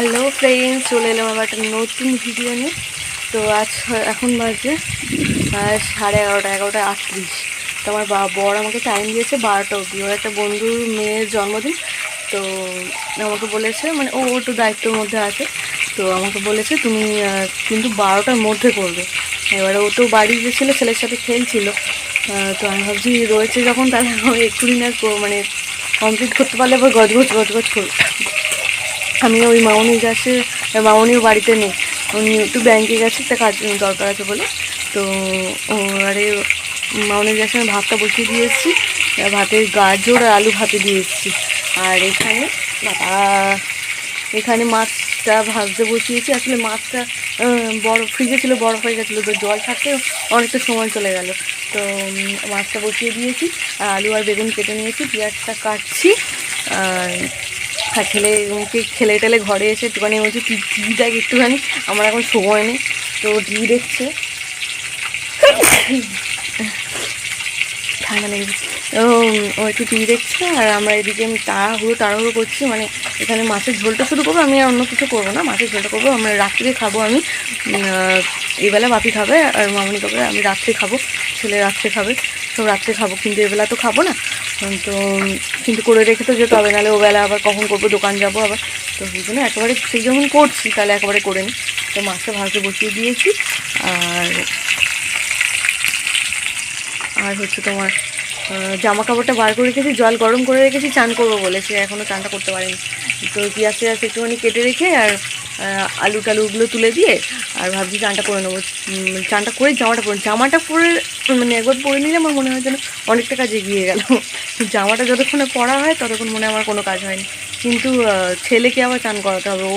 Hello friends, চলে এলাম আবার একটা নতুন ভিডিও নিয়ে। তো আজ এখন বাজে 11:30 তো আমার বর আমাকে টাইম দিয়েছে 12টা অবধি। ওর একটা বন্ধুর মেয়ের জন্মদিন, তো আমাকে বলেছে, মানে ও একটু দায়িত্বের মধ্যে আছে, তো আমাকে বলেছে তুমি কিন্তু 12টার মধ্যে করবে। এবারে ও তো বাড়ি গিয়েছিলো, ছেলের সাথে খেলছিল, তো আমি ভাবছি রয়েছে যখন তাহলে আমি এক্ষুনি না মানে কমপ্লিট করতে পারলে আবার গজগজ করবে। আমি ওই মামনির বাড়িতে নেই, উনি একটু ব্যাংকে গেছে, একটা কাজ দরকার আছে বলে। তো আরে মামনির গ্যাসে আমি ভাতটা বসিয়ে দিয়ে এসেছি, ভাতের গাজর আর আলু ভাতে দিয়ে এসেছি। আর এখানে মাছটা ভাজতে বসিয়েছি। আসলে মাছটা ফ্রিজে ছিল, বরফ হয়ে গেছিলো, তো জল থাকতে অনেকটা সময় চলে গেল। তো মাছটা বসিয়ে দিয়েছি, আর আলু আর বেগুন কেটে নিয়েছি, পেঁয়াজটা কাটছি। আর খেলে টেলে ঘরে এসে একটুখানি বলছি টিভি দেখ একটুখানি, আমার এখন সময় নেই, তো টিভি দেখছে। ঠান্ডা লেগেছে, তো ও একটু টিভি দেখছে, আর আমরা এদিকে আমি তাড়াহুড়ো করছি। মানে এখানে মাছের ঝোলটা শুরু করবো, আমি আর অন্য কিছু করবো না, মাছের ঝোলটা করবো। আমরা রাত্রে খাবো, আমি এবেলা বাপি খাবে আর মামনি খাবে, আমি রাত্রে খাবো, ছেলে রাত্রে খাবে, সব রাত্রে খাবো, কিন্তু এবেলা তো খাবো না। তো কিন্তু করে রেখে তো যেতে হবে, নাহলে ওবেলা আবার কখন করবো, দোকান যাবো আবার, তো সেই জন্য একেবারে সেই যখন করছি তাহলে একেবারে করে নিই। তো মাছটা ভাজতে বসিয়ে দিয়েছি। আর হচ্ছে তোমার জামা কাপড়টা বার করে রেখেছি, জল গরম করে রেখেছি, চান করবো বলেছে, এখনও চানটা করতে পারিনি। তো পেঁয়াজ একটুখানি কেটে রেখে আর আলুগুলো তুলে দিয়ে আর ভাবছি চানটা করে নেবো। চানটা করে জামাটা পরে মানে একবার পরে নিলে আমার মনে হয় যেন অনেকটা কাজ এগিয়ে গেল। জামাটা যতক্ষণে পরা হয় ততক্ষণ মনে আমার কোনো কাজ হয়নি, কিন্তু ছেলেকে আবার চান করাতে হবে, ও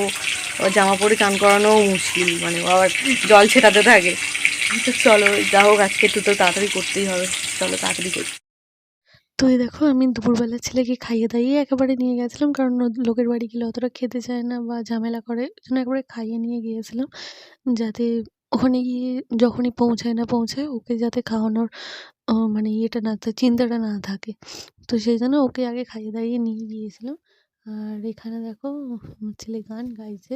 জামা পরে চান করানোও মুশকিল, মানে ও আবার জল ছেটাতে থাকে। তো চলো, যা হোক আজকে একটু তো তাড়াতাড়ি করতেই হবে, চলো তাড়াতাড়ি করি। তো এই দেখো, আমি দুপুরবেলা ছেলেকে খাইয়ে দাইয়ে একেবারে নিয়ে গেছিলাম, কারণ লোকের বাড়ি গেলে অতটা খেতে চায় না বা ঝামেলা করে, জন্য একেবারে খাইয়ে নিয়ে গিয়েছিলাম, যাতে ওখানে গিয়ে যখনই পৌঁছায় ওকে যাতে খাওয়ানোর মানে ইয়েটা না থাকে, চিন্তাটা না থাকে। তো সেই জন্য ওকে আগে খাইয়ে দাইয়ে নিয়ে গিয়েছিলাম। আর এখানে দেখো ছেলে গান গাইছে,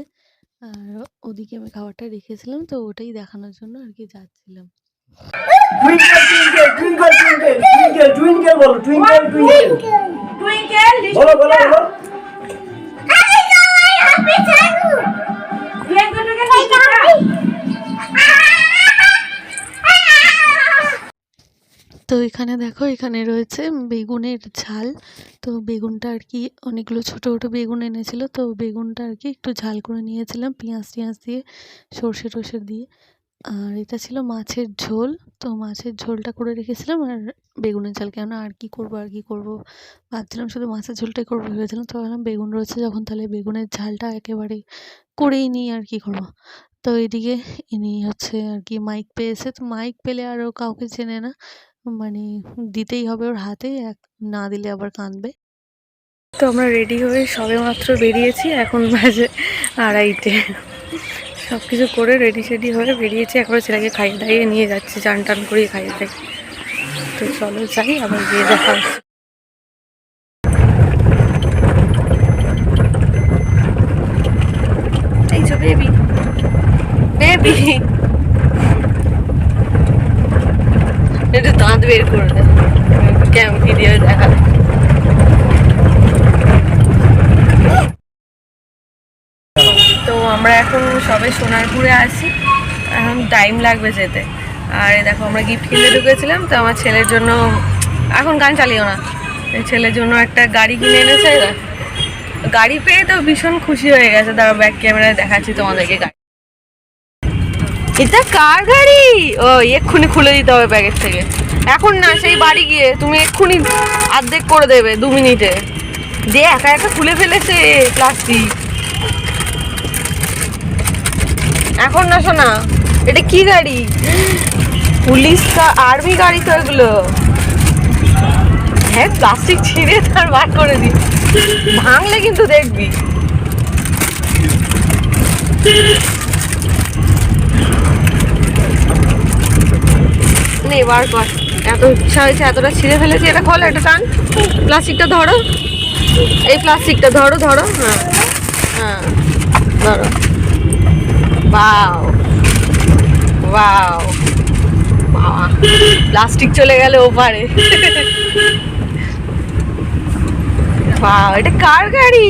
আর ওদিকে আমি খাবারটা রেখেছিলাম, তো ওটাই দেখানোর জন্য আর কি যাচ্ছিলাম। Twinkle, twinkle, twinkle, twinkle, twinkle, twinkle, bolo, twinkle, twinkle. Twinkle, bolo, bolo, bolo. তো এখানে দেখো, এখানে রয়েছে বেগুনের ঝাল। তো বেগুনটা আর কি অনেকগুলো ছোটো ছোটো বেগুন এনেছিল, তো বেগুনটা আর কি একটু ঝাল করে নিয়েছিলাম পেঁয়াজ দিয়ে, সর্ষে টর্ষে দিয়ে। আর এটা ছিল মাছের ঝোল, তো মাছের ঝোলটা করে রেখেছিলাম, আর বেগুনের ঝাল, কেন আর কি করব ভাবছিলাম, শুধু মাছের ঝোলটাই করবো ভেবেছিলাম, তো ভাবলাম বেগুন রয়েছে যখন তাহলে বেগুনের ঝালটা একেবারে করেই নিই আর কি করবো। তো এদিকে ইনি হচ্ছে আর কি মাইক পেয়েছে, তো মাইক পেলে আরও কাউকে চেনে না, মানে দিতেই হবে ওর হাতে, না দিলে আবার কাঁদবে। তো আমরা রেডি হয়ে সবে মাত্র বেরিয়েছি, এখন বাজে 2:30। সব কিছু করে রেডি হয়ে বেরিয়েছি, একবার ছেলেকে খাইয়ে দাইয়ে নিয়ে যাচ্ছি, চান টান করিয়ে খাইয়ে দাই। তো চলো যাই, আবার গিয়ে দেখা হচ্ছে। এই যে বেবি একটু দাঁত বের করে দেয়, কেমন ভিডিও দেখা। তো আমরা এখন সবে সোনারপুরে আছি, এখন টাইম লাগবে যেতে। আর দেখো আমরা গিফট কিনতে ঢুকেছিলাম, তো আমার ছেলের জন্য, এখন গান চালিও না, ছেলের জন্য একটা গাড়ি কিনে এনেছে। গাড়ি পেয়ে তো ভীষণ খুশি হয়ে গেছে, তারপর ব্যাক ক্যামেরায় দেখাচ্ছি তোমাদেরকে গাড়ি। এটা কার গাড়ি? ও এক্ষুনি খুলে দিতে হবে প্যাকেট থেকে, এখন না, সেই বাড়ি গিয়ে তুমি এক্ষুনি অর্ধেক করে দেবে 2 মিনিটে। যে একা একা খুলে ফেলেছে প্লাস্টিক, এখন না শোনা। এটা কি গাড়ি? পুলিশ আর্মি গাড়ি তো এগুলো। হ্যাঁ, প্লাস্টিক ছিঁড়ে তার বার করে দি, ভাঙলে কিন্তু দেখবি। বার কর, এত ইচ্ছা হয়েছে, এতটা ছিঁড়ে ফেলেছে। এটা খোলো, এটা টান, প্লাস্টিকটা ধরো, এই প্লাস্টিকটা ধরো। হ্যাঁ হ্যাঁ, ওয়াও ওয়াও, বাবা প্লাস্টিক চলে গেল ওপারে। বাহ, এটা কার গাড়ি?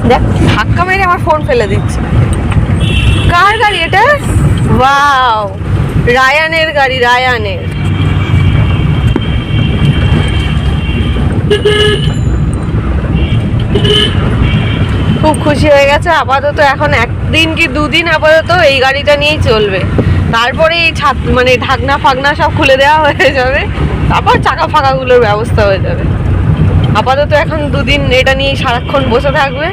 দেখ ধাক্কা মেরে আমার ফোন ফেলে দিচ্ছে। কার গাড়ি এটা? ওয়াও, রায়ানের গাড়ি, রায়ানের। খুব খুশি হয়ে গেছে। আপাতত এখন একদিন কি দুদিন আপাতত এই গাড়িটা নিয়েই চলবে। তারপরে এই ছাদ মানে ঢাকনা ফাকনা সব খুলে দেওয়া হয়ে যাবে, তারপর চাকা ফাঁকাগুলোর ব্যবস্থা হয়ে যাবে। আপাতত এখন দুদিন এটা নিয়ে সারাক্ষণ বসে থাকবে।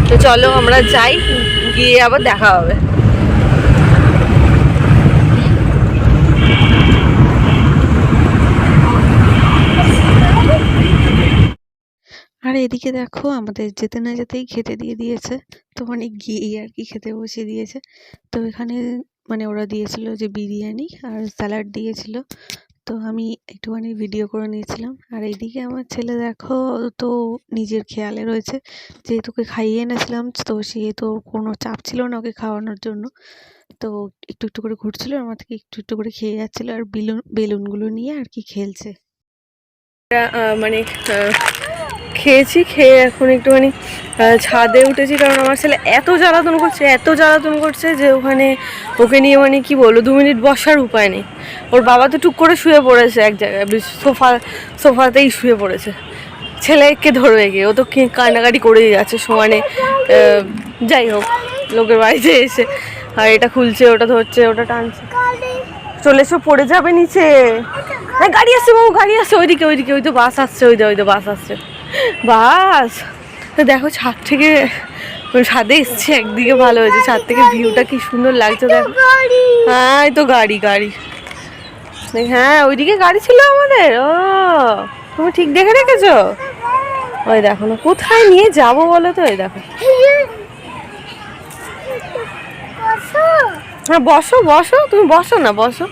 তো চলো আমরা যাই, গিয়ে আবার দেখা হবে। আর এদিকে দেখো আমাদের যেতে না যেতেই খেতে দিয়ে দিয়েছে, তো মানে গিয়েই আর কি খেতে বসিয়ে দিয়েছে। তো এখানে মানে ওরা দিয়েছিল যে বিরিয়ানি আর স্যালাড দিয়েছিল, তো আমি একটুখানি ভিডিও করে নিয়েছিলাম। আর এইদিকে আমার ছেলে দেখো তো নিজের খেয়ালে রয়েছে, যেহেতু ওকে খাইয়ে এনেছিলাম তো সে তো কোনো চাপ ছিল না ওকে খাওয়ানোর জন্য, তো একটু একটু করে ঘুরছিল আমার থেকে একটু একটু করে খেয়ে যাচ্ছিলো আর বেলুনগুলো নিয়ে আর কি খেলছে। মানে খেয়েছি, খেয়ে এখন একটুখানি ছাদে উঠেছি, কারণ আমার ছেলে এত জ্বালাতন করছে যে ওখানে ওকে নিয়ে মানে কি বলবো 2 মিনিট বসার উপায় নেই। ওর বাবা তো টুক করে শুয়ে পড়েছে এক জায়গায়, সোফাতেই শুয়ে পড়েছে। ছেলেকে ধরবে গিয়ে, ও তো কান্নাকাটি করেই যাচ্ছে সমানে। যাই হোক, লোকের বাড়িতে এসে আর এটা খুলছে, ওটা ধরছে, ওটা টানছে। চলে এসো, পড়ে যাবে নিচে। হ্যাঁ গাড়ি আসছে বাবু, গাড়ি আসছে, ওইদিকে ওইদিকে, ওই তো বাস আসছে, ওই তো বাস আসছে, বাস। তো দেখো ছাদ থেকে, ছাদে এসছে একদিকে ভালো হয়েছে, ছাদ থেকে ভিউটা কি সুন্দর লাগছে দেখো। হ্যাঁ এই তো গাড়ি, হ্যাঁ ওইদিকে গাড়ি ছিল আমাদের। ও তুমি ঠিক দেখে রেখেছো? ওই দেখো না, কোথায় নিয়ে যাবো বলো তো? ওই দেখো। হ্যাঁ বসো বসো, তুমি বসো না, বসো।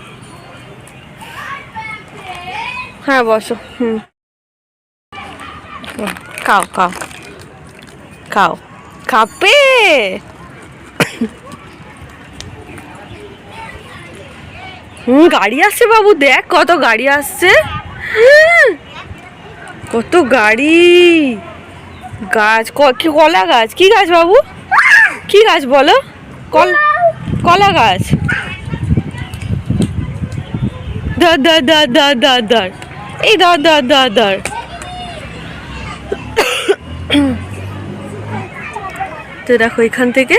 হ্যাঁ বসো। খাও খাও খাও, খাবে। গাড়ি আসছে বাবু, দেখ কত গাড়ি আসছে, কত গাড়ি। গাছ, কি কলা গাছ? কি গাছ বাবু? কি গাছ বলো? কলা গাছ। ধর ধর ধর ধর ধর ধর, এই ধর ধর ধর ধর। তো দেখো এখান থেকে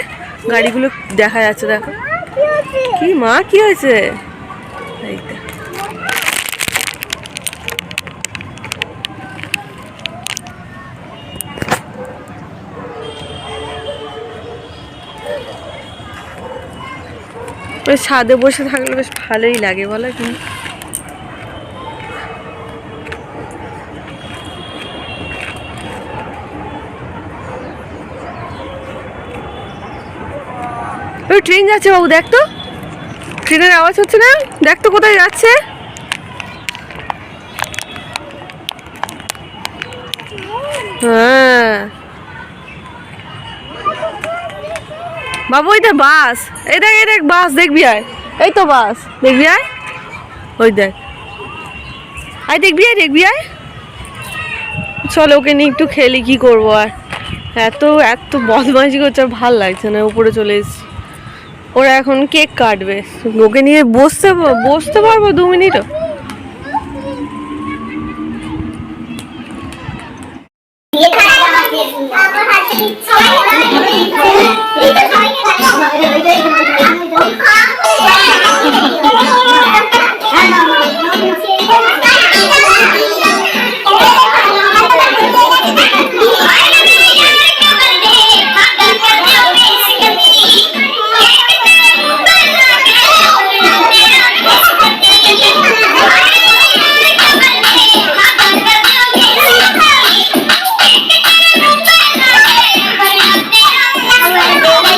গাড়িগুলো দেখা যাচ্ছে, দেখো। কি মা, কি হয়েছে? ছাদে বসে থাকলে বেশ ভালোই লাগে বলো, কিন্তু ট্রেন যাচ্ছে বাবু, দেখ তো, ট্রেনের আওয়াজ হচ্ছে না? দেখ তো কোথায় যাচ্ছে। হ্যাঁ বাবু, এটা বাস, এই দেখ এই দেখ বাস, দেখবি আয়, এই তো বাস, দেখবি আয়, ওই দেখ, আয় দেখবি আয়, দেখবি আয়। চলো ওকে নিয়ে একটু খেলি, কি করবো আর, এত এত বদমাইশি করছে, আর ভাল লাগছে না। উপরে চলে এসেছি, ওরা এখন কেক কাটবে, ওকে নিয়ে বসতে পারবো 2 মিনিটও?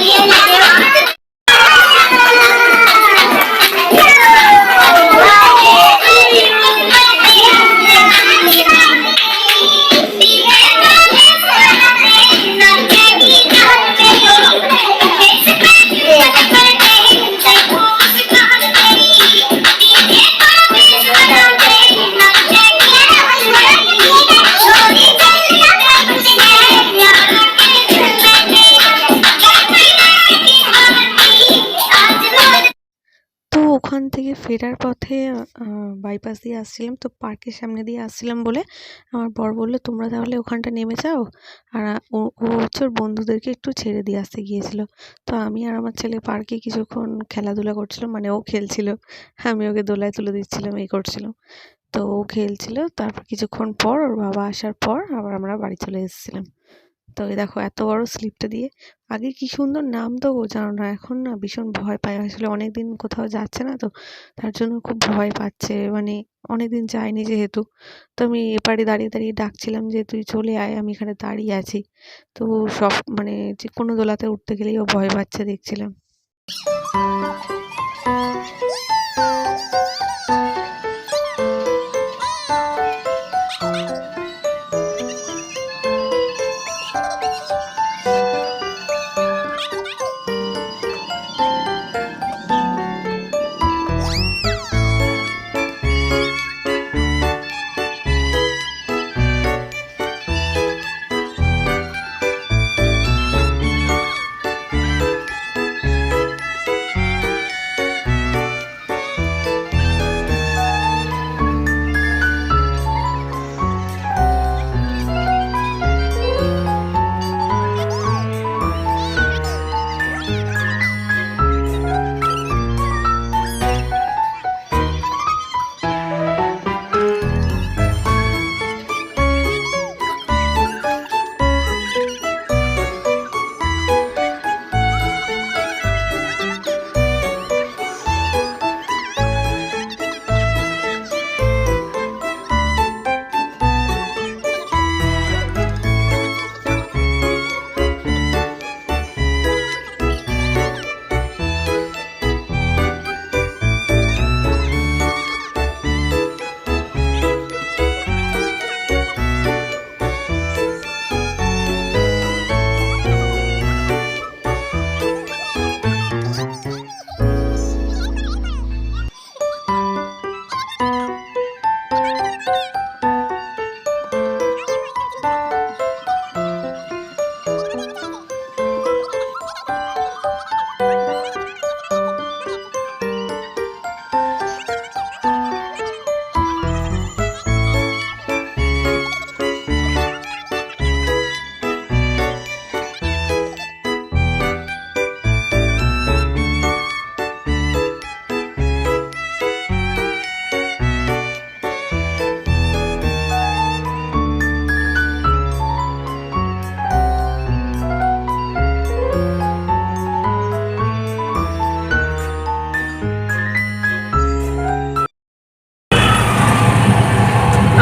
Yeah. ফেরার পথে বাইপাস দিয়ে আসছিলাম, তো পার্কের সামনে দিয়ে আসছিলাম বলে আমার বর বললো তোমরা তাহলে ওখানটা নেমে যাও, আর ও ও হচ্ছে ওর বন্ধুদেরকে একটু ছেড়ে দিয়ে আসতে গিয়েছিল। তো আমি আর আমার ছেলে পার্কে কিছুক্ষণ খেলাধুলা করছিলাম, মানে ও খেলছিল, আমি ওকে দোলায় তুলে দিচ্ছিলাম, এই করছিলাম। তো ও খেলছিল, তারপর কিছুক্ষণ পর ওর বাবা আসার পর আবার আমরা বাড়ি চলে এসেছিলাম। তো এই দেখো এত বড় স্লিপটা দিয়ে, আগে কি সুন্দর নামতো গো জানো না, এখন না ভীষণ ভয় পায়, আসলে অনেকদিন কোথাও যাচ্ছে না তো, তার জন্য খুব ভয় পাচ্ছে, মানে অনেকদিন যায়নি যেহেতু। তো আমি এপারে দাঁড়িয়ে দাঁড়িয়ে ডাকছিলাম যে তুই চলে আয়, আমি এখানে দাঁড়িয়ে আছি। তো সব মানে যে কোনো দোলাতে উঠতে গেলেই ও ভয় পাচ্ছে দেখছিলাম।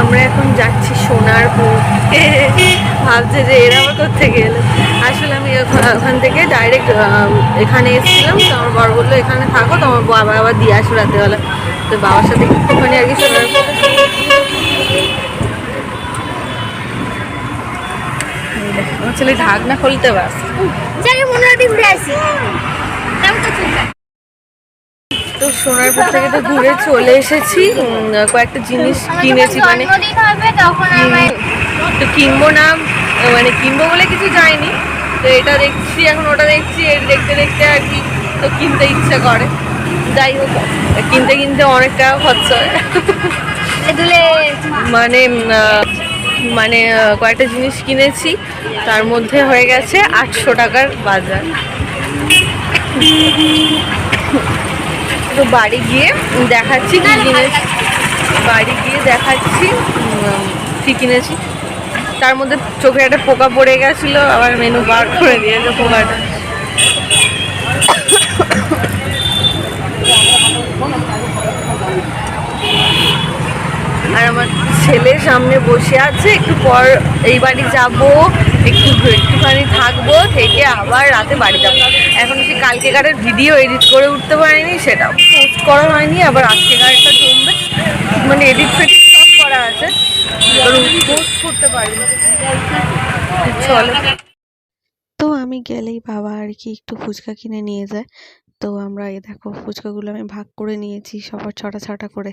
আমরা এখন যাচ্ছি সোনারপুর। ভাবছে যে এরা আবার কোথেকে এলো, আসলে আমি ওখান থেকে ডাইরেক্ট এখানে এসেছিলাম, তো আমার বর বললো এখানে থাকো, তো আমার বাবা আবার দিয়ে আসো রাতেবেলা, তো বাবার সাথে একটুখানি আর কি সোনারপুর। আমার ছেলে ঢাকনা খুলতে পারছে, তো সোনারপুর থেকে তো ঘুরে চলে এসেছি, কয়েকটা জিনিস কিনেছি, মানে তো কিনবো না, মানে কিনবো বলে কিছু যায়নি, তো এটা দেখছি এখন ওটা দেখছি, দেখতে দেখতে আর কি তো কিনতে ইচ্ছা করে, যাই হোক কিনতে কিনতে অনেক টাকা খরচ হয়। মানে মানে কয়েকটা জিনিস কিনেছি, তার মধ্যে হয়ে গেছে 800 টাকার বাজার। তো বাড়ি গিয়ে দেখাচ্ছি কি জিনিস, বাড়ি গিয়ে দেখাচ্ছি কি কিনেছি। তার মধ্যে চোখে একটা পোকা পড়ে গেছিলো, আবার মেনু বার করে দিয়েছে পোকাটা। আর আমার ছেলে সামনে বসে আছে, একটু পর এই বাড়ি যাব, একটুখানি থাকবো, থেকে আবার রাতে বাড়ি যাবো। এখন সে কালকেকারের ভিডিও এডিট করে উঠতে পারিনি, সেটাও পোস্ট করা হয়নি, আবার আজকেকারটা জমবে, মানে এডিট ফেডিট সব করা আছে, পোস্ট করতে পারিনি। চলো। তো আমি গেলেই বাবা আর কি একটু ফুচকা কিনে নিয়ে যায়। তো আমরা এই দেখো ফুচকাগুলো আমি ভাগ করে নিয়েছি সবার ছটা ছটা করে।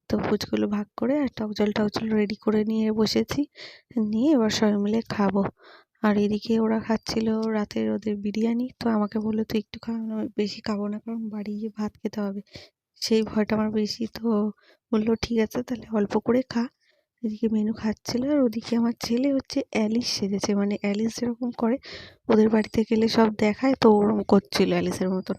তো ফুচকাগুলো ভাগ করে আর টকজল টকজল রেডি করে নিয়ে বসেছি, নিয়ে এবার সবাই মিলে খাবো। আর এদিকে ওরা খাচ্ছিল রাতের ওদের বিরিয়ানি, তো আমাকে বললো তুই একটু খা, আমি বেশি খাবো না কারণ বাড়ি গিয়ে ভাত খেতে হবে। সেই ভয়টা আমার বেশি। তো বললো ঠিক আছে তাহলে অল্প করে খা। এদিকে মেনু খাচ্ছিল আর ওদিকে আমার ছেলে হচ্ছে অ্যালিস সেজেছে, মানে অ্যালিস যেরকম করে ওদের বাড়িতে গেলে সব দেখায়, তো ওরকম করছিল অ্যালিসের মতন।